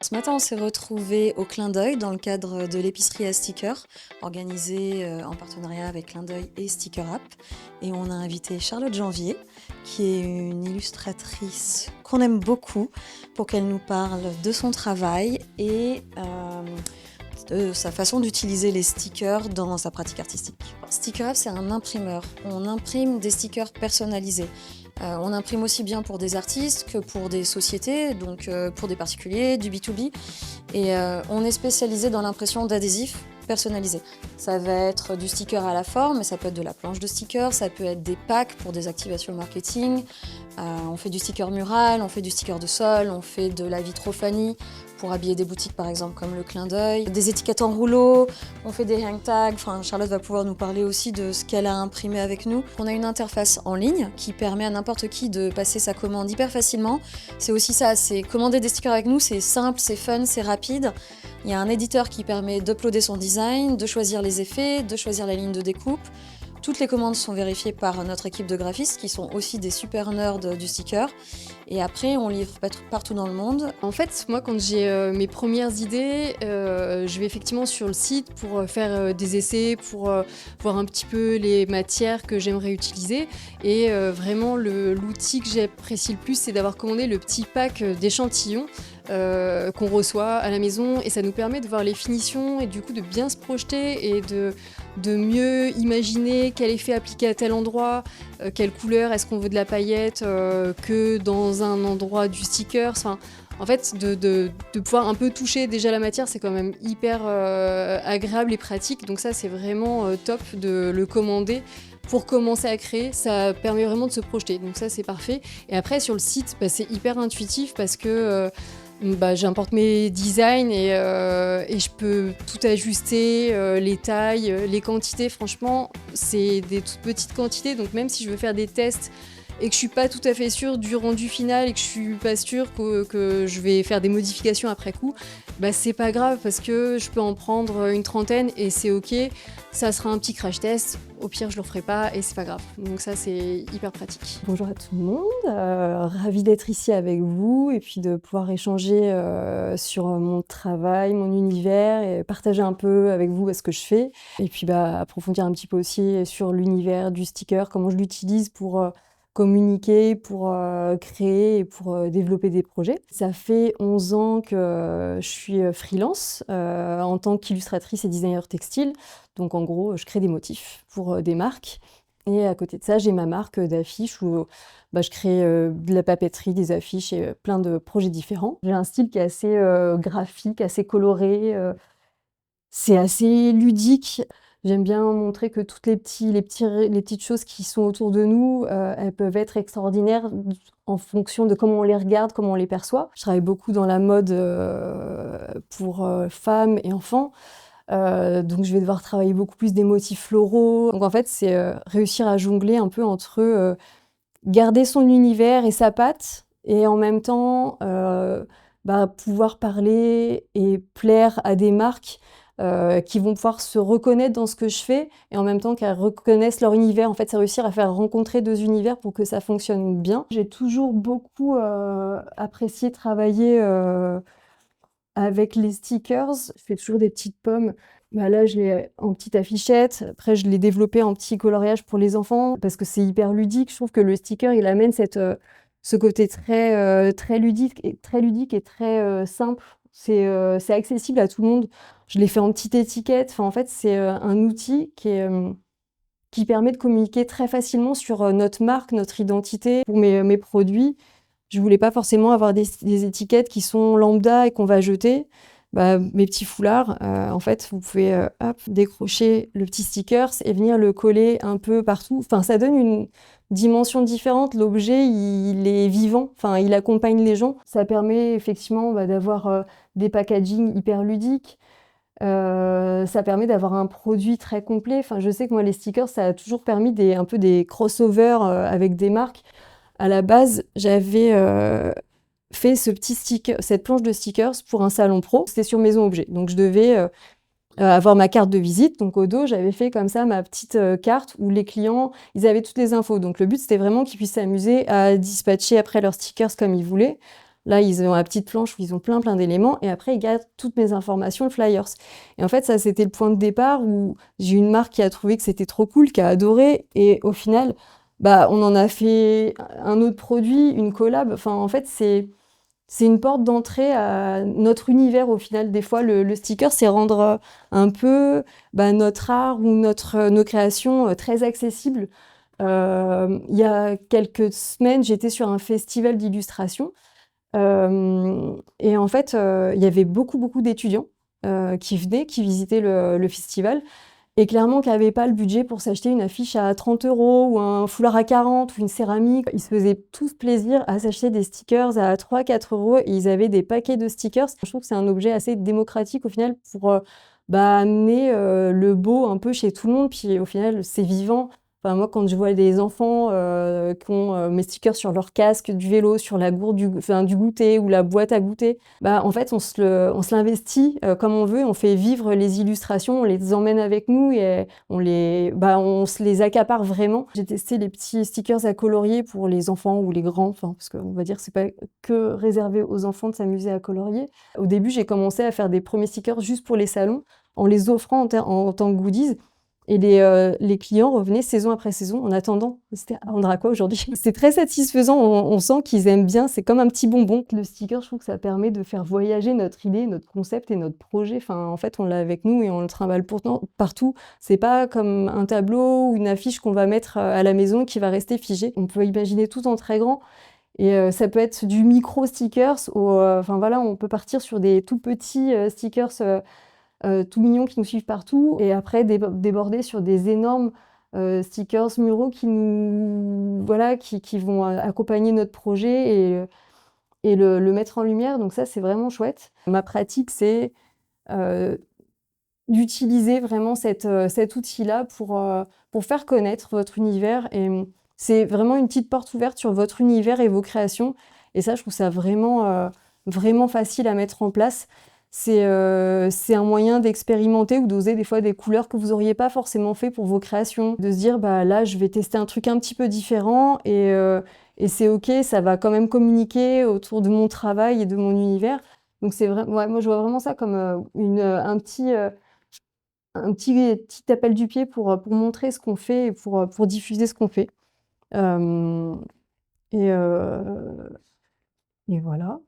Ce matin, on s'est retrouvés au Clin d'œil dans le cadre de l'épicerie à stickers, organisée en partenariat avec Clin d'œil et Sticker App. Et on a invité Charlotte Janvier, qui est une illustratrice qu'on aime beaucoup, pour qu'elle nous parle de son travail et de sa façon d'utiliser les stickers dans sa pratique artistique. Sticker App, c'est un imprimeur. On imprime des stickers personnalisés. On imprime aussi bien pour des artistes que pour des sociétés, donc pour des particuliers, du B2B. Et on est spécialisé dans l'impression d'adhésifs personnalisés. Ça va être du sticker à la forme, mais ça peut être de la planche de sticker, ça peut être des packs pour des activations marketing. On fait du sticker mural, on fait du sticker de sol, on fait de la vitrophanie pour habiller des boutiques par exemple comme le Clin d'œil, des étiquettes en rouleau, on fait des hang tags. Enfin, Charlotte va pouvoir nous parler aussi de ce qu'elle a imprimé avec nous. On a une interface en ligne qui permet à n'importe qui de passer sa commande hyper facilement. C'est aussi ça, c'est commander des stickers avec nous, c'est simple, c'est fun, c'est rapide. Il y a un éditeur qui permet d'uploader son design, de choisir les effets, de choisir la ligne de découpe. Toutes les commandes sont vérifiées par notre équipe de graphistes qui sont aussi des super nerds du sticker. Et après, on livre partout dans le monde. En fait, moi, quand j'ai mes premières idées, je vais effectivement sur le site pour faire des essais, pour voir un petit peu les matières que j'aimerais utiliser. Et vraiment, l'outil que j'apprécie le plus, c'est d'avoir commandé le petit pack d'échantillons qu'on reçoit à la maison. Et ça nous permet de voir les finitions et du coup de bien se projeter et de mieux imaginer quel effet appliquer à tel endroit, quelle couleur, est-ce qu'on veut de la paillette que dans un endroit du sticker. Enfin, en fait, de pouvoir un peu toucher déjà la matière, c'est quand même hyper agréable et pratique. Donc ça, c'est vraiment top de le commander. Pour commencer à créer, ça permet vraiment de se projeter. Donc ça, c'est parfait. Et après, sur le site, c'est hyper intuitif parce que j'importe mes designs et je peux tout ajuster, les tailles, les quantités. Franchement, c'est des toutes petites quantités. Donc même si je veux faire des tests et que je suis pas tout à fait sûre du rendu final et que je suis pas sûre que je vais faire des modifications après coup, c'est pas grave parce que je peux en prendre une trentaine et c'est ok. Ça sera un petit crash test. Au pire, je le referai pas et c'est pas grave. Donc ça, c'est hyper pratique. Bonjour à tout le monde, ravie d'être ici avec vous et puis de pouvoir échanger sur mon travail, mon univers et partager un peu avec vous ce que je fais. Et puis approfondir un petit peu aussi sur l'univers du sticker, comment je l'utilise pour communiquer, pour créer et pour développer des projets. Ça fait 11 ans que je suis freelance en tant qu'illustratrice et designer textile. Donc en gros, je crée des motifs pour des marques. Et à côté de ça, j'ai ma marque d'affiches où je crée de la papeterie, des affiches et plein de projets différents. J'ai un style qui est assez graphique, assez coloré, c'est assez ludique. J'aime bien montrer que toutes les petites choses qui sont autour de nous, elles peuvent être extraordinaires en fonction de comment on les regarde, comment on les perçoit. Je travaille beaucoup dans la mode pour femmes et enfants. Donc je vais devoir travailler beaucoup plus des motifs floraux. Donc en fait, c'est réussir à jongler un peu entre garder son univers et sa patte et en même temps pouvoir parler et plaire à des marques qui vont pouvoir se reconnaître dans ce que je fais et en même temps qu'elles reconnaissent leur univers. En fait, c'est réussir à faire rencontrer deux univers pour que ça fonctionne bien. J'ai toujours beaucoup apprécié travailler avec les stickers. Je fais toujours des petites pommes. Là, je l'ai en petite affichette. Après, je l'ai développé en petit coloriage pour les enfants parce que c'est hyper ludique. Je trouve que le sticker, il amène ce côté très ludique et très simple. C'est accessible à tout le monde. Je l'ai fait en petite étiquette. Enfin, en fait, c'est un outil qui permet de communiquer très facilement sur notre marque, notre identité pour mes produits. Je voulais pas forcément avoir des étiquettes qui sont lambda et qu'on va jeter. Mes petits foulards, en fait, vous pouvez décrocher le petit sticker et venir le coller un peu partout. Enfin, ça donne une dimension différente. L'objet, il est vivant. Enfin, il accompagne les gens. Ça permet effectivement d'avoir des packaging hyper ludiques. Ça permet d'avoir un produit très complet. Enfin, je sais que moi, les stickers, ça a toujours permis un peu des crossovers avec des marques. À la base, j'avais fait cette planche de stickers pour un salon pro. C'était sur Maison Objet. Donc, je devais avoir ma carte de visite. Donc, au dos, j'avais fait comme ça ma petite carte où les clients, ils avaient toutes les infos. Donc, le but, c'était vraiment qu'ils puissent s'amuser à dispatcher après leurs stickers comme ils voulaient. Là, ils ont la petite planche où ils ont plein d'éléments et après, ils gardent toutes mes informations, le flyers. Et en fait, ça, c'était le point de départ où j'ai une marque qui a trouvé que c'était trop cool, qui a adoré et au final, bah, on en a fait un autre produit, une collab. Enfin, en fait, c'est une porte d'entrée à notre univers au final. Des fois, le sticker, c'est rendre un peu bah, notre art ou nos créations très accessibles. Il y a quelques semaines, j'étais sur un festival d'illustration et en fait, il y avait beaucoup d'étudiants qui venaient, qui visitaient le festival et clairement qui n'avaient pas le budget pour s'acheter une affiche à 30 € ou un foulard à 40 ou une céramique. Ils se faisaient tous plaisir à s'acheter des stickers à 3-4 € et ils avaient des paquets de stickers. Je trouve que c'est un objet assez démocratique au final pour bah, amener le beau un peu chez tout le monde. Puis au final, c'est vivant. Enfin, moi, quand je vois des enfants qui ont mes stickers sur leur casque du vélo, sur la gourde du goûter ou la boîte à goûter, bah, en fait, on se l'investit comme on veut, on fait vivre les illustrations, on les emmène avec nous et on se les accapare vraiment. J'ai testé les petits stickers à colorier pour les enfants ou les grands, enfin, parce qu'on va dire que c'est pas que réservé aux enfants de s'amuser à colorier. Au début, j'ai commencé à faire des premiers stickers juste pour les salons, en les offrant en tant que goodies. Et les clients revenaient saison après saison en attendant. C'était on aura quoi aujourd'hui? C'est très satisfaisant, on sent qu'ils aiment bien, c'est comme un petit bonbon. Le sticker, je trouve que ça permet de faire voyager notre idée, notre concept et notre projet. Enfin, en fait, on l'a avec nous et on le trimballe pourtant partout. C'est pas comme un tableau ou une affiche qu'on va mettre à la maison qui va rester figée. On peut imaginer tout en très grand. Et ça peut être du micro stickers, enfin voilà, on peut partir sur des tout petits stickers tout mignons qui nous suivent partout et après déborder sur des énormes stickers muraux qui vont accompagner notre projet et le mettre en lumière. Donc ça, c'est vraiment chouette. Ma pratique, c'est d'utiliser vraiment cet outil-là pour faire connaître votre univers. Et c'est vraiment une petite porte ouverte sur votre univers et vos créations. Et ça, je trouve ça vraiment facile à mettre en place. C'est un moyen d'expérimenter ou d'oser des fois des couleurs que vous n'auriez pas forcément fait pour vos créations. De se dire, bah là, je vais tester un truc un petit peu différent et c'est OK, ça va quand même communiquer autour de mon travail et de mon univers. Donc c'est vrai, ouais, moi je vois vraiment ça comme un petit appel du pied pour montrer ce qu'on fait et pour diffuser ce qu'on fait. Hem et heu et voilà.